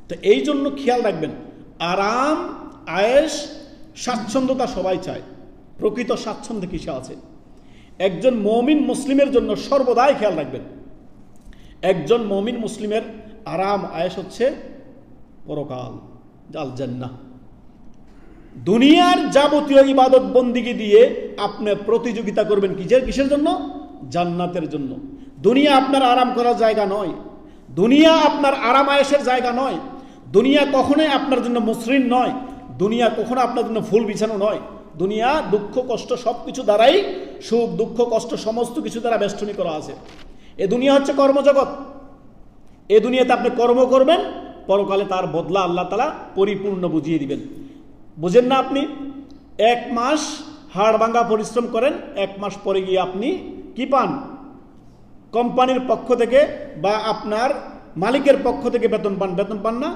তো এই জন্য খেয়াল রাখবেন, আরাম, আয়েশ, স্বাচ্ছন্দ্যতা সবাই চায়। প্রকৃত স্বাচ্ছন্দ্য কিসে আছে? একজন মুমিন মুসলিমের জন্য সর্বদাই খেয়াল রাখবেন, একজন মুমিন মুসলিমের আরাম আয়েশ হচ্ছে পরকাল, আল জান্নাহ। দুনিয়ার যাবতীয় ইবাদত বন্দিগি দিয়ে আপনি প্রতিযোগিতা করবেন কিসের জন্য? জান্নাতের জন্য। দুনিয়া আপনার আরাম করার জায়গা নয়, দুনিয়া আপনার আরাম আয়েশের জায়গা নয়, দুনিয়া কখনোই আপনার জন্য মসৃণ নয়, দুনিয়া কখনো আপনার জন্য ফুল বিছানো নয়। দুনিয়া দুঃখ কষ্ট সব কিছু দ্বারাই, সুখ দুঃখ কষ্ট সমস্ত কিছু দ্বারা বেষ্টনী করা আছে। এ দুনিয়া হচ্ছে কর্মজগৎ। এ দুনিয়াতে আপনি কর্ম করবেন, পরকালে তার বদলা আল্লাহ তাআলা পরিপূর্ণ বুঝিয়ে দিবেন। বুঝেন না? আপনি 1 মাস হাড় ভাঙা পরিশ্রম করেন, 1 মাস পরে গিয়ে আপনি কি পান? কোম্পানির পক্ষ থেকে বা আপনার মালিকের পক্ষ থেকে বেতন পান না?